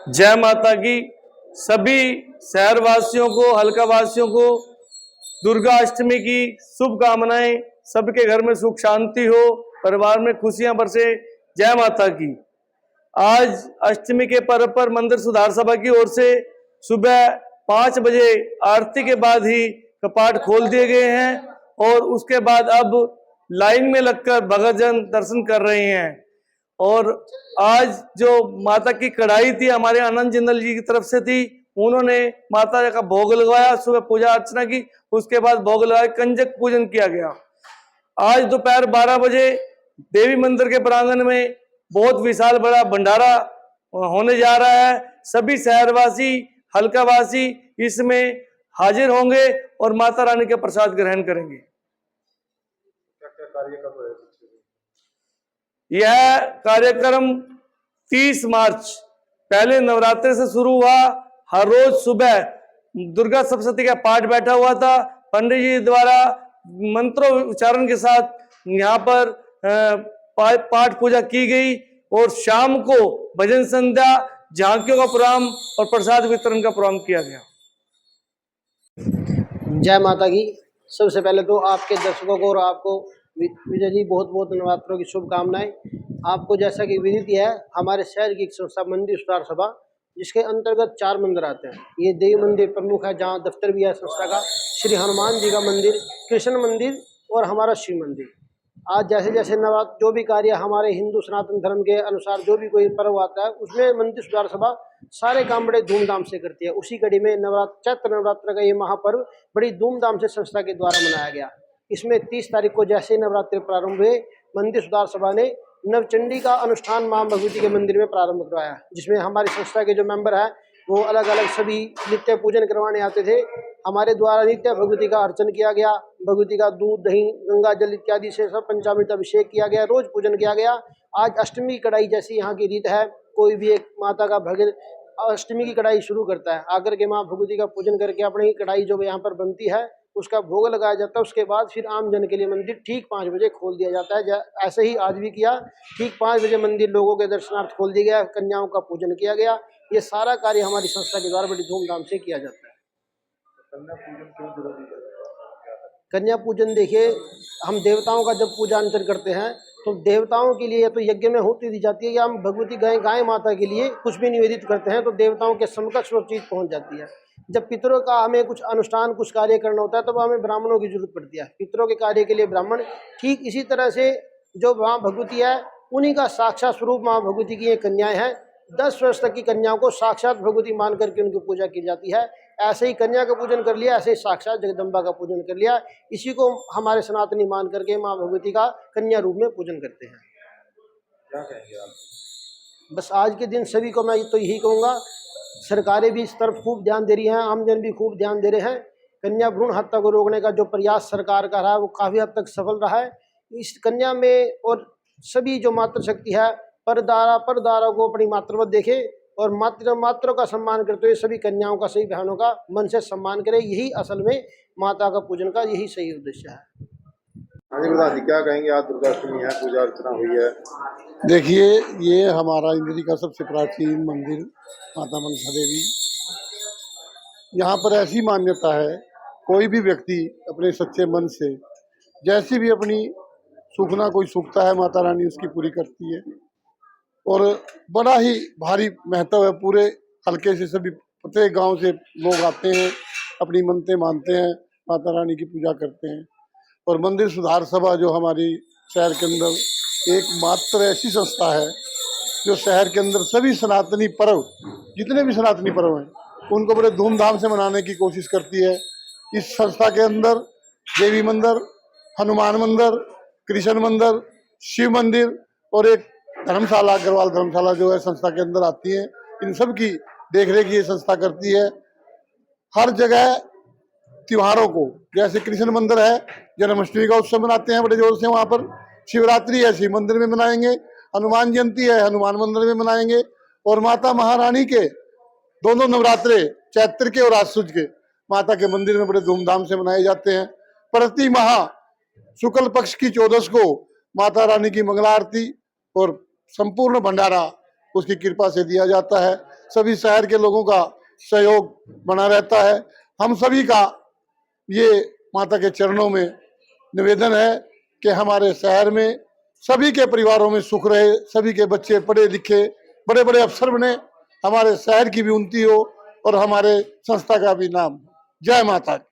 जय माता की। सभी शहर वासियों को, हल्का वासियों को दुर्गा अष्टमी की शुभकामनाएं। सबके घर में सुख शांति हो, परिवार में खुशियां बरसे। जय माता की। आज अष्टमी के पर्व पर मंदिर सुधार सभा की ओर से सुबह 5 बजे आरती के बाद ही कपाट खोल दिए गए हैं और उसके बाद अब लाइन में लगकर भक्तजन दर्शन कर रहे हैं। और आज जो माता की कढ़ाई थी, हमारे आनंद जिंदल जी की तरफ से थी, उन्होंने माता का भोग लगवाया, सुबह पूजा अर्चना की, उसके बाद भोग लगाया, कंजक पूजन किया गया। आज दोपहर 12 बजे देवी मंदिर के प्रांगण में बहुत विशाल बड़ा भंडारा होने जा रहा है। सभी शहरवासी, हल्कावासी इसमें हाजिर होंगे और माता रानी के प्रसाद ग्रहण करेंगे। यह कार्यक्रम 30 मार्च पहले नवरात्रि से शुरू हुआ। हर रोज सुबह दुर्गा सप्तशती का पाठ बैठा हुआ था। पंडित जी द्वारा मंत्रों उच्चारण के साथ यहाँ पर पाठ पूजा की गई और शाम को भजन संध्या, झांकियों का प्रोग्राम और प्रसाद वितरण का प्रोग्राम किया गया। जय माता की। सबसे पहले तो आपके दर्शकों को और आपको विजय जी बहुत बहुत नवरात्रों की शुभकामनाएं। आपको जैसा कि विदित है, हमारे शहर की एक संस्था मंदिर सुधार सभा, जिसके अंतर्गत 4 मंदिर आते हैं। ये देवी मंदिर प्रमुख है, जहाँ दफ्तर भी है संस्था का, श्री हनुमान जी का मंदिर, कृष्ण मंदिर और हमारा शिव मंदिर। आज जैसे जैसे नवरात्र जो भी कार्य हमारे हिंदू सनातन धर्म के अनुसार जो भी कोई पर्व आता है, उसमें मंदिर सुधार सभा सारे काम बड़े धूमधाम से करती है। उसी कड़ी में चैत्र नवरात्र का ये महापर्व बड़ी धूमधाम से संस्था के द्वारा मनाया गया। इसमें 30 तारीख को जैसे नवरात्रि प्रारंभ हुए, मंदिर सुधार सभा ने नवचंडी का अनुष्ठान मां भगवती के मंदिर में प्रारंभ करवाया, जिसमें हमारी संस्था के जो मेंबर हैं वो अलग अलग सभी नित्य पूजन करवाने आते थे। हमारे द्वारा नित्य भगवती का अर्चन किया गया, भगवती का दूध, दही, गंगा जल इत्यादि से सब पंचामृत अभिषेक किया गया, रोज पूजन किया गया। आज अष्टमी कढ़ाई जैसी यहाँ की रीत है, कोई भी एक माता का भगत अष्टमी की कढ़ाई शुरू करता है, आकर के माँ भगवती का पूजन करके अपनी कढ़ाई जो यहाँ पर बनती है उसका भोग लगाया जाता है। उसके बाद फिर आम जन के लिए मंदिर ठीक 5 बजे खोल दिया जाता है। ऐसे ही आज भी किया, ठीक 5 बजे मंदिर लोगों के दर्शनार्थ खोल दिया गया, कन्याओं का पूजन किया गया। ये सारा कार्य हमारी संस्था के द्वारा बड़ी धूमधाम से किया जाता है। कन्या पूजन देखिए, हम देवताओं का जब पूजा अर्चन करते हैं तो देवताओं के लिए तो यज्ञ में होती दी जाती है, या हम भगवती गाय माता के लिए कुछ भी निवेदित करते हैं तो देवताओं के समकक्ष वो चीज़ पहुंच जाती है। जब पितरों का हमें कुछ अनुष्ठान, कुछ कार्य करना होता है, तब हमें ब्राह्मणों की जरूरत पड़ती है। पितरों के कार्य के लिए ब्राह्मण, ठीक इसी तरह से जो माँ भगवती है उन्हीं का साक्षात स्वरूप माँ भगवती की ये कन्याएं हैं। 10 वर्ष तक की कन्याओं को साक्षात भगवती मान करके उनकी पूजा की जाती है। ऐसे ही कन्या का पूजन कर लिया, ऐसे ही साक्षात जगदम्बा का पूजन कर लिया। इसी को हमारे सनातनी मान करके माँ भगवती का कन्या रूप में पूजन करते हैं। क्या कहेंगे आप? बस आज के दिन सभी को मैं तो यही कहूँगा, सरकारें भी इस तरफ खूब ध्यान दे रही हैं, आमजन भी खूब ध्यान दे रहे हैं। कन्या भ्रूण हत्या को रोकने का जो प्रयास सरकार का रहा है वो काफ़ी हद तक सफल रहा है। इस कन्या में और सभी जो मातृशक्ति है, परदारा को अपनी मातृवत देखे और मातृ का सम्मान करते हुए सभी कन्याओं का, सभी बहनों का मन से सम्मान करे। यही असल में माता का पूजन का यही सही उद्देश्य है। हाँ जी, प्रधान जी क्या कहेंगे? आज दुर्गाष्टमी है, पूजा अर्चना हुई है। देखिए, ये हमारा इंद्री का सबसे प्राचीन मंदिर माता मनसा देवी। यहाँ पर ऐसी मान्यता है, कोई भी व्यक्ति अपने सच्चे मन से जैसी भी अपनी सुखना कोई सुखता है, माता रानी उसकी पूरी करती है। और बड़ा ही भारी महत्व है, पूरे हल्के से सभी प्रत्येक गांव से लोग आते हैं, अपनी मन्नतें मानते हैं, माता रानी की पूजा करते हैं। और मंदिर सुधार सभा जो हमारी शहर के अंदर एकमात्र ऐसी संस्था है जो शहर के अंदर सभी सनातनी पर्व, जितने भी सनातनी पर्व हैं, उनको बड़े धूमधाम से मनाने की कोशिश करती है। इस संस्था के अंदर देवी मंदिर, हनुमान मंदिर, कृष्ण मंदिर, शिव मंदिर और एक धर्मशाला, अग्रवाल धर्मशाला जो है संस्था के अंदर आती है। इन सब की देखरेख ये संस्था करती है। हर जगह त्योहारों को, जैसे कृष्ण मंदिर है, जन्माष्टमी का उत्सव मनाते हैं बड़े जोर से, वहाँ पर शिवरात्रि है, शिव मंदिर में मनाएंगे, हनुमान जयंती है, हनुमान मंदिर में मनाएंगे। और माता महारानी के दोनों नवरात्रे, चैत्र के और आश्वयुज के, माता के मंदिर में बड़े धूमधाम से मनाए जाते हैं। प्रति माह शुक्ल पक्ष की 14 को माता रानी की मंगला आरती और संपूर्ण भंडारा उसकी कृपा से दिया जाता है। सभी शहर के लोगों का सहयोग बना रहता है। हम सभी का ये माता के चरणों में निवेदन है कि हमारे शहर में सभी के परिवारों में सुख रहे, सभी के बच्चे पढ़े लिखे बड़े बड़े अफसर बने, हमारे शहर की भी उन्नति हो और हमारे संस्था का भी नाम। जय माता की।